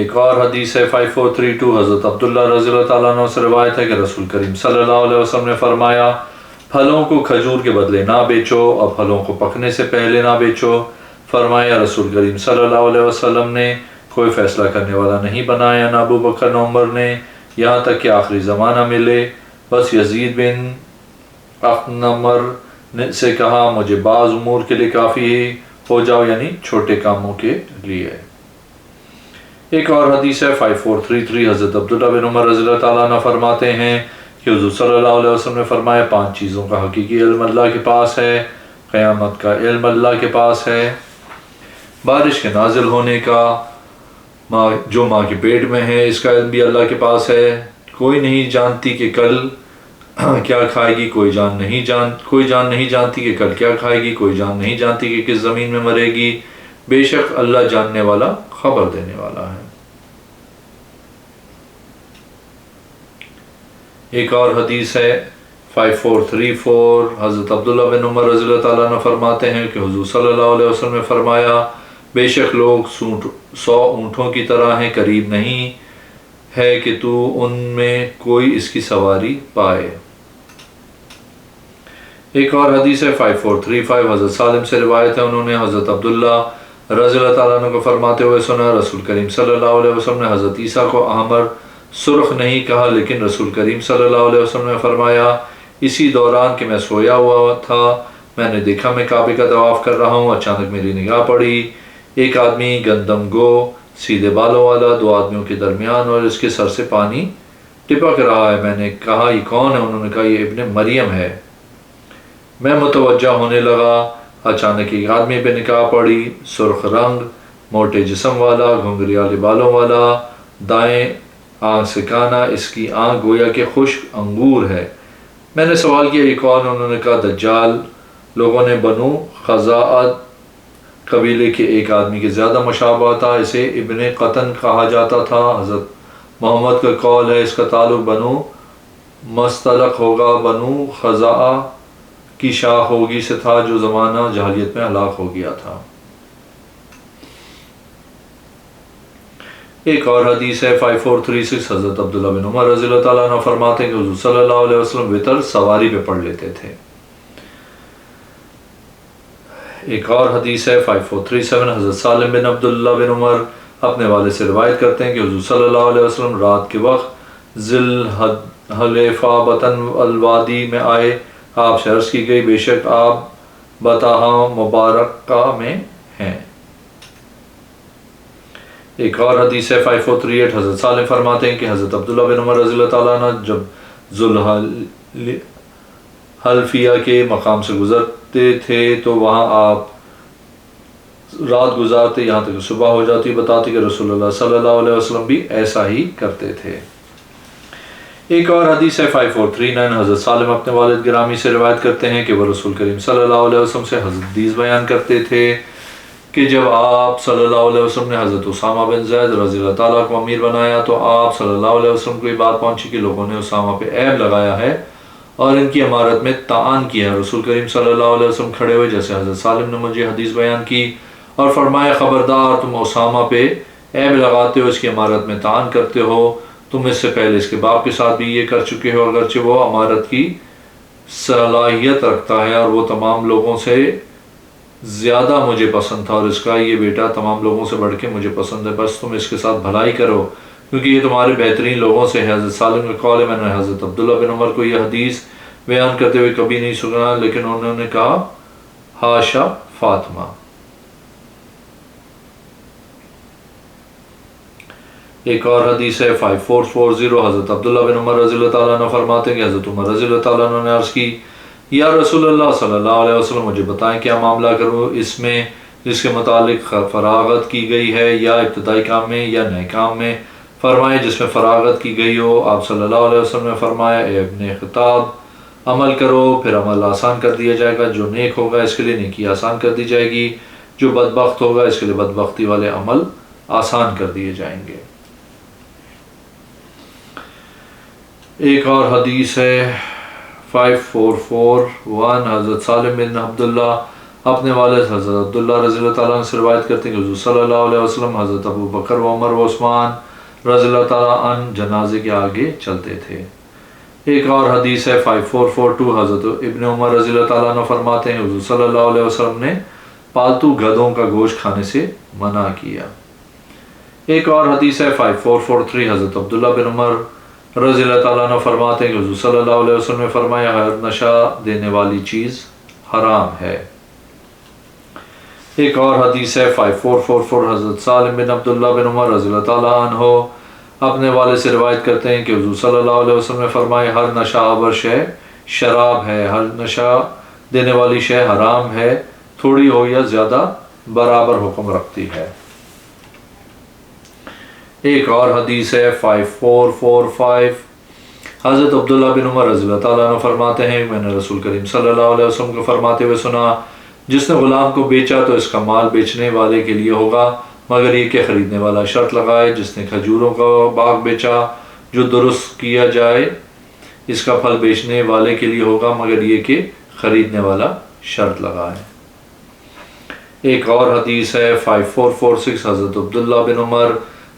ایک اور حدیث ہے 5432 حضرت عبداللہ رضی اللہ تعالیٰ عنہ سے روایت ہے کہ رسول کریم صلی اللہ علیہ وسلم نے فرمایا پھلوں کو کھجور کے بدلے نہ بیچو اور پھلوں کو پکنے سے پہلے نہ بیچو۔ فرمایا رسول کریم صلی اللہ علیہ وسلم نے کوئی فیصلہ کرنے والا نہیں بنایا نہ ابو بکر نہ عمر نے یہاں تک کہ آخری زمانہ ملے، بس یزید بن اخنمر سے کہا مجھے بعض امور کے لیے کافی ہو جاؤ، یعنی چھوٹے کاموں کے لیے۔ ایک اور حدیث ہے 5433 حضرت عبداللہ بن عمر رضی اللہ تعالیٰ عنہ فرماتے ہیں کہ حضور صلی اللہ علیہ وسلم نے فرمایا 5 چیزوں کا حقیقی علم اللہ کے پاس ہے، قیامت کا علم اللہ کے پاس ہے، بارش کے نازل ہونے کا جو ماں کے پیٹ میں ہے اس کا علم بھی اللہ کے پاس ہے، کوئی نہیں جانتی کہ کل کیا کھائے گی، کوئی جان نہیں جانتی کہ کل کیا کھائے گی، کوئی جان نہیں جانتی کہ کس زمین میں مرے گی، بے شک اللہ جاننے والا خبر دینے والا ہے۔ ایک اور حدیث ہے 5434 حضرت عبداللہ بن عمر رضی اللہ تعالیٰ عنہ فرماتے ہیں کہ حضور صلی اللہ علیہ وسلم نے فرمایا بے شک لوگ 100 اونٹوں کی طرح ہیں، قریب نہیں ہے کہ تو ان میں کوئی اس کی سواری پائے۔ ایک اور حدیث ہے 5435 حضرت سالم سے روایت ہے، انہوں نے حضرت عبداللہ رضی اللہ تعالیٰ عنہ کو فرماتے ہوئے سنا رسول کریم صلی اللہ علیہ وسلم نے حضرت عیسیٰ کو احمر سرخ نہیں کہا، لیکن رسول کریم صلی اللہ علیہ وسلم نے فرمایا اسی دوران کہ میں سویا ہوا تھا میں نے دیکھا میں کعبے کا طواف کر رہا ہوں، اچانک میری نگاہ پڑی ایک آدمی گندم گو سیدھے بالوں والا 2 آدمیوں کے درمیان اور اس کے سر سے پانی ٹپک رہا ہے۔ میں نے کہا یہ کون ہے؟ انہوں نے کہا یہ ابن مریم ہے۔ میں متوجہ ہونے لگا، اچانک ایک آدمی پہ نگاہ پڑی، سرخ رنگ، موٹے جسم والا، گھنگری والے بالوں والا، دائیں آنکھ سے کانا، اس کی آنکھ گویا کہ خشک انگور ہے۔ میں نے سوال کیا یہ کون؟ انہوں نے کہا دجال۔ لوگوں نے بنو خزاعہ قبیلے کے ایک آدمی کے زیادہ مشابہ تھا، اسے ابن قطن کہا جاتا تھا۔ حضرت محمد کا قول ہے اس کا تعلق بنو مستلق ہوگا، بنو خزاعہ کی شاہ ہوگی سے تھا جو زمانہ جاہلیت میں ہلاک ہو گیا تھا۔ ایک اور حدیث ہے 5436 حضرت عبداللہ بن عمر رضی اللہ تعالیٰ عنہ فرماتے ہیں کہ حضور صلی اللہ علیہ وسلم وتر سواری پہ پڑھ لیتے تھے۔ ایک اور حدیث ہے 5437 حضرت سالم بن عبداللہ بن عمر اپنے والد سے روایت کرتے ہیں کہ حضور صلی اللہ علیہ وسلم رات کے وقت ذل حلیفہ بطن الوادی میں آئے، آپ سے عرض کی گئی بے شک آپ بطحہ مبارکہ میں ہیں۔ ایک اور حدیث ہے 5438 حضرت سالم فرماتے ہیں کہ حضرت عبداللہ بن عمر رضی اللہ تعالیٰ عنہ جب ذوالحلیفہ کے مقام سے گزرتے تھے تو وہاں آپ رات گزارتے یہاں تک صبح ہو جاتی، بتاتے کہ رسول اللہ صلی اللہ علیہ وسلم بھی ایسا ہی کرتے تھے۔ ایک اور حدیث ہے 5439 حضرت سالم اپنے والد گرامی سے روایت کرتے ہیں کہ وہ رسول کریم صلی اللہ علیہ وسلم سے حضرت حدیث بیان کرتے تھے کہ جب آپ صلی اللہ علیہ وسلم نے حضرت اسامہ بن زید رضی اللہ تعالیٰ کو امیر بنایا تو آپ صلی اللہ علیہ وسلم کو یہ بات پہنچی کہ لوگوں نے اسامہ پہ عیب لگایا ہے اور ان کی امارت میں طعن کیا ہے۔ رسول کریم صلی اللہ علیہ وسلم کھڑے ہوئے جیسے حضرت سالم نے مجھے حدیث بیان کی اور فرمایا خبردار تم اسامہ پہ عیب لگاتے ہو، اس کی امارت میں طعن کرتے ہو، تم اس سے پہلے اس کے باپ کے ساتھ بھی یہ کر چکے ہو، اگرچہ وہ امارت کی صلاحیت رکھتا ہے اور وہ تمام لوگوں سے زیادہ مجھے پسند تھا اور اس کا یہ بیٹا تمام لوگوں سے بڑھ کے مجھے پسند ہے، بس تم اس کے ساتھ بھلائی کرو کیونکہ یہ تمہارے بہترین لوگوں سے ہے۔ حضرت سالم کا قول ہے میں نے حضرت عبداللہ بن عمر کو یہ حدیث بیان کرتے ہوئے کبھی نہیں سنا، لیکن انہوں نے کہا حاشا فاطمہ۔ ایک اور حدیث ہے 5440 حضرت عبداللہ بن عمر رضی اللہ تعالیٰ عنہ فرماتے ہیں کہ حضرت عمر رضی اللہ تعالیٰ عنہ نے عرض کی یا رسول اللہ صلی اللہ علیہ وسلم مجھے بتائیں کیا معاملہ کروں اس میں جس کے متعلق فراغت کی گئی ہے، یا ابتدائی کام میں یا نئے کام میں؟ فرمائے جس میں فراغت کی گئی ہو۔ آپ صلی اللہ علیہ وسلم نے فرمایا اے ابن خطاب عمل کرو پھر عمل آسان کر دیا جائے گا، جو نیک ہوگا اس کے لیے نیکی آسان کر دی جائے گی، جو بدبخت ہوگا اس کے لیے بدبختی والے عمل آسان کر دیے جائیں گے۔ ایک اور حدیث ہے 5441 حضرت سالم بن عبداللہ اپنے والد حضرت عبداللہ رضی اللہ تعالیٰ عنہ سے روایت کرتے ہیں کہ حضور صلی اللہ علیہ وسلم حضرت ابو بکر و عمر و عثمان رضی اللہ تعالیٰ عنہ جنازے کے آگے چلتے تھے۔ ایک اور حدیث ہے 5442، حضرت ابن عمر رضی اللہ تعالیٰ عنہ فرماتے ہیں حضور صلی اللہ علیہ وسلم نے پالتو گدھوں کا گوشت کھانے سے منع کیا۔ ایک اور حدیث ہے 5443، حضرت عبداللہ بن عمر رضی اللہ تعالیٰ عنہ فرماتے ہیں کہ حضور صلی اللہ علیہ وسلم نے فرمایا ہر نشہ دینے والی چیز حرام ہے۔ ایک اور حدیث ہے 5444، حضرت سالم بن عبداللہ بن عمر رضی اللہ تعالیٰ عنہ اپنے والد سے روایت کرتے ہیں کہ حضور صلی اللہ علیہ وسلم نے فرمایا ہر نشہ آور شے شراب ہے، ہر نشہ دینے والی شے حرام ہے، تھوڑی ہو یا زیادہ برابر حکم رکھتی ہے۔ ایک اور حدیث ہے 5445، حضرت عبداللہ بن عمر رضی اللہ تعالیٰ عنہ فرماتے ہیں میں نے رسول کریم صلی اللہ علیہ وسلم کو فرماتے ہوئے سنا جس نے غلام کو بیچا تو اس کا مال بیچنے والے کے لیے ہوگا مگر یہ کہ خریدنے والا شرط لگائے، جس نے کھجوروں کا باغ بیچا جو درست کیا جائے اس کا پھل بیچنے والے کے لیے ہوگا مگر یہ کہ خریدنے والا شرط لگائے۔ ایک اور حدیث ہے 5446، حضرت عبداللہ بن عمر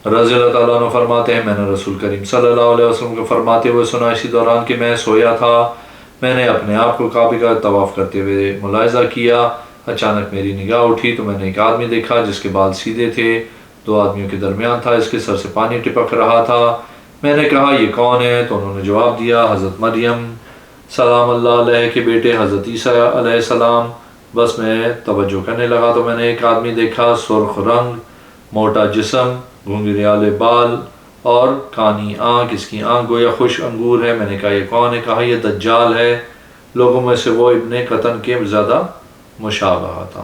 رضی اللہ تعالیٰ عنہ فرماتے ہیں میں نے رسول کریم صلی اللہ علیہ وسلم کو فرماتے ہوئے سنا اسی دوران کہ میں سویا تھا، میں نے اپنے آپ کو کعبے کا طواف کرتے ہوئے ملاحظہ کیا، اچانک میری نگاہ اٹھی تو میں نے ایک آدمی دیکھا جس کے بال سیدھے تھے، دو آدمیوں کے درمیان تھا، اس کے سر سے پانی ٹپک رہا تھا۔ میں نے کہا یہ کون ہے؟ تو انہوں نے جواب دیا حضرت مریم سلام اللہ علیہ کے بیٹے حضرت عیسیٰ علیہ السلام۔ بس میں توجہ کرنے لگا تو میں نے ایک آدمی دیکھا، سرخ رنگ، موٹا جسم، گھنگریالے بال اور کانی آنکھ، اس کی آنکھ گویا خوش انگور ہے۔ میں نے کہا یہ کون ہے؟ کہا یہ دجال ہے، لوگوں میں سے وہ ابن قطن کے زیادہ مشابہ تھا۔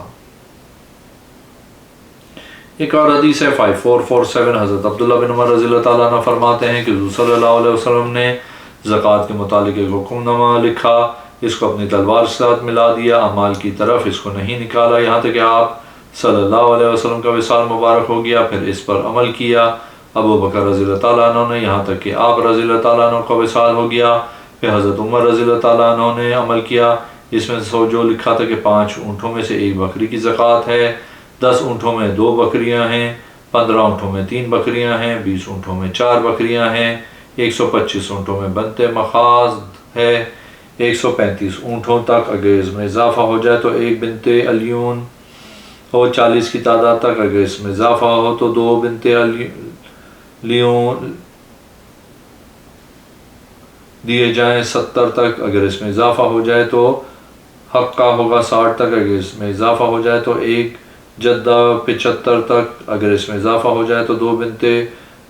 ایک اور حدیث ہے 5447، حضرت عبداللہ بن عمر رضی اللہ تعالیٰ عنہ فرماتے ہیں کہ حضور صلی اللہ علیہ وسلم نے زکوٰۃ کے متعلق ایک حکم نامہ لکھا، اس کو اپنی تلوار کے ساتھ ملا دیا، اعمال کی طرف اس کو نہیں نکالا یہاں تک کہ آپ صلی اللہ علیہ وسلم کا وصال مبارک ہو گیا، پھر اس پر عمل کیا۔ ابو بکر رضی اللہ تعالیٰ عنہ نے یہاں تک کہ آپ رضی اللہ تعالیٰ عنہ کا وصال ہو گیا، پھر حضرت عمر رضی اللہ تعالیٰ عنہ نے عمل کیا۔ اس میں جو لکھا تھا کہ 5 اونٹوں میں سے 1 بکری کی زکوٰۃ ہے، 10 اونٹوں میں 2 بکریاں ہیں، 15 اونٹوں میں 3 بکریاں ہیں، 20 اونٹوں میں 4 بکریاں ہیں، 125 اونٹوں میں بنت مخاض ہے، 135 اونٹوں تک اگر اس میں اضافہ ہو جائے تو 1 بنت الیون ہو، 40 کی تعداد تک اگر اس میں اضافہ ہو تو 2 بنت لیون دیے جائیں، 70 تک اگر اس میں اضافہ ہو جائے تو حق کا ہوگا، 60 تک اگر اس میں اضافہ ہو جائے تو 1 جدہ، 75 تک اگر اس میں اضافہ ہو جائے تو 2 بنت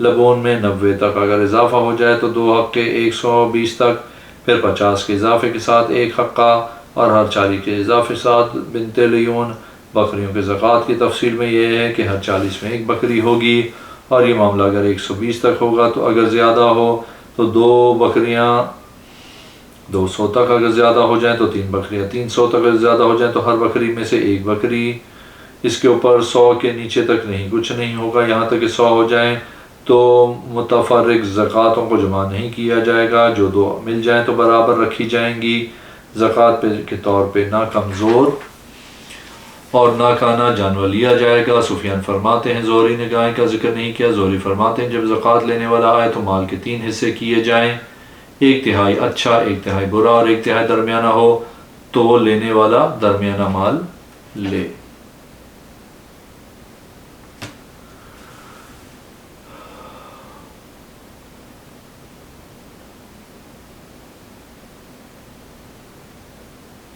لبون میں، 90 تک اگر اضافہ ہو جائے تو 2 حق کے، 120 تک، پھر 50 کے اضافے کے ساتھ 1 حقہ اور ہر 40 کے اضافے ساتھ بنت لیون۔ بکریوں کے زکوٰۃ کی تفصیل میں یہ ہے کہ ہر 40 میں 1 بکری ہوگی، اور یہ معاملہ اگر 120 تک ہوگا تو اگر زیادہ ہو تو 2 بکریاں 200 تک اگر زیادہ ہو جائیں تو 3 بکریاں 300 تک اگر زیادہ ہو جائیں تو ہر بکری میں سے 1 بکری، اس کے اوپر 100 کے نیچے تک نہیں کچھ نہیں ہوگا، یہاں تک کہ 100 ہو جائیں تو متفرق زکوٰۃوں کو جمع نہیں کیا جائے گا، جو 2 مل جائیں تو برابر رکھی جائیں گی، زکوٰۃ کے طور پہ نہ کمزور اور نہ کانا جانور لیا جائے گا۔ سفیان فرماتے ہیں زہری نے گائے کا ذکر نہیں کیا، زہری فرماتے ہیں جب زکوٰۃ لینے والا آئے تو مال کے 3 حصے کیے جائیں، 1/3 اچھا، 1/3 برا اور 1/3 درمیانہ ہو، تو لینے والا درمیانہ مال لے۔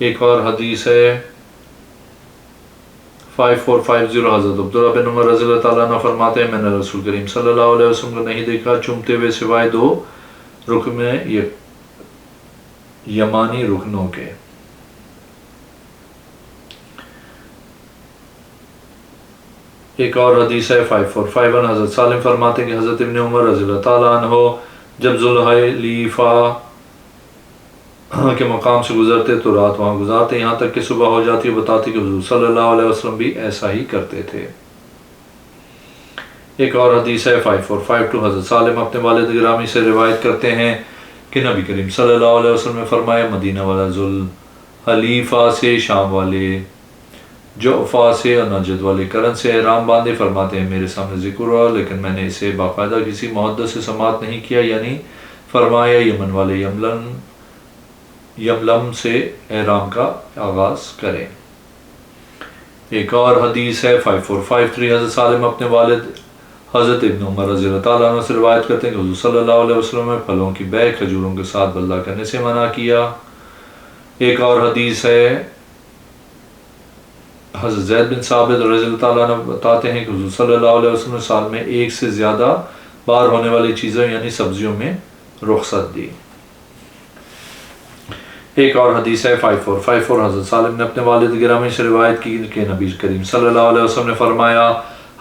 ایک اور حدیث ہے 5450، حضرت عبداللہ بن عمر رضی اللہ تعالیٰ عنہ فرماتے ہیں میں نے رسول کریم صلی اللہ علیہ وسلم کو نہیں دیکھا چومتے ہوئے سوائے 2 رکن یمانی رکنوں کے۔ ایک اور حدیث ہے 5451، حضرت سالم فرماتے ہیں کہ حضرت ابن عمر رضی اللہ تعالیٰ عنہ جب ذوالحلیفہ کے مقام سے گزرتے تو رات وہاں گزارتے، یہاں تک کہ صبح ہو جاتی، بتاتے کہ حضور صلی اللہ علیہ وسلم بھی ایسا ہی کرتے تھے۔ ایک اور حدیث ہے 5452، حضرت سالم اپنے والد گرامی سے روایت کرتے ہیں کہ نبی کریم صلی اللہ علیہ وسلم نے فرمایا مدینہ والا ذوالحلیفہ سے شام والے جعفا سے اور نہ جدول کرن سے احرام باندھے۔ فرماتے ہیں میرے سامنے ذکر ہوا لیکن میں نے اسے باقاعدہ کسی محدث سے سماعت نہیں کیا، یعنی فرمایا یمن والے یملم سے احرام کا آغاز کریں۔ ایک اور حدیث ہے 5453، حضرت سالم اپنے والد حضرت ابن عمر رضی اللہ تعالیٰ عنہ سے روایت کرتے ہیں کہ حضور صلی اللہ علیہ وسلم نے پھلوں کی بیع کھجوروں کے ساتھ بدلہ کرنے سے منع کیا۔ ایک اور حدیث ہے حضرت زید بن ثابت رضی اللہ تعالیٰ عنہ بتاتے ہیں کہ حضور صلی اللہ علیہ وسلم نے سال میں ایک سے زیادہ بار ہونے والی چیزیں یعنی سبزیوں میں رخصت دی۔ ایک اور حدیث ہے 5454، حضرت سالم نے اپنے والد گرامی سے روایت کی کہ نبی کریم صلی اللہ علیہ وسلم نے فرمایا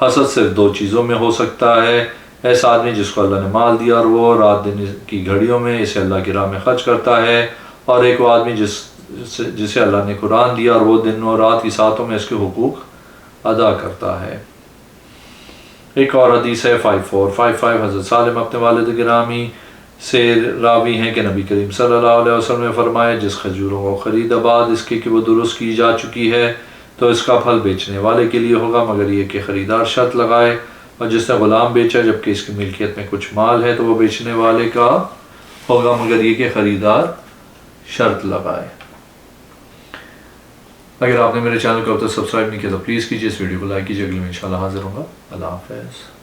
حسد صرف دو چیزوں میں ہو سکتا ہے، ایسا آدمی جس کو اللہ نے مال دیا اور وہ رات دن کی گھڑیوں میں اسے اللہ کی راہ میں خرچ کرتا ہے، اور ایک وہ آدمی جسے اللہ نے قرآن دیا اور وہ دن اور رات کی ساعتوں میں اس کے حقوق ادا کرتا ہے۔ ایک اور حدیث ہے 5455، حضرت سالم اپنے والد گرامی سے راوی ہیں کہ نبی کریم صلی اللہ علیہ وسلم نے فرمایا جس کھجوروں کو خرید بعد اس کے کہ وہ درست کی جا چکی ہے تو اس کا پھل بیچنے والے کے لیے ہوگا مگر یہ کہ خریدار شرط لگائے، اور جس نے غلام بیچا جبکہ اس کی ملکیت میں کچھ مال ہے تو وہ بیچنے والے کا ہوگا مگر یہ کہ خریدار شرط لگائے۔ اگر آپ نے میرے چینل کو اب تک سبسکرائب نہیں کیا تو پلیز کیجیے، اس ویڈیو کو لائک کیجیے۔ اگلی میں انشاءاللہ حاضر ہوں گا۔ اللہ حافظ۔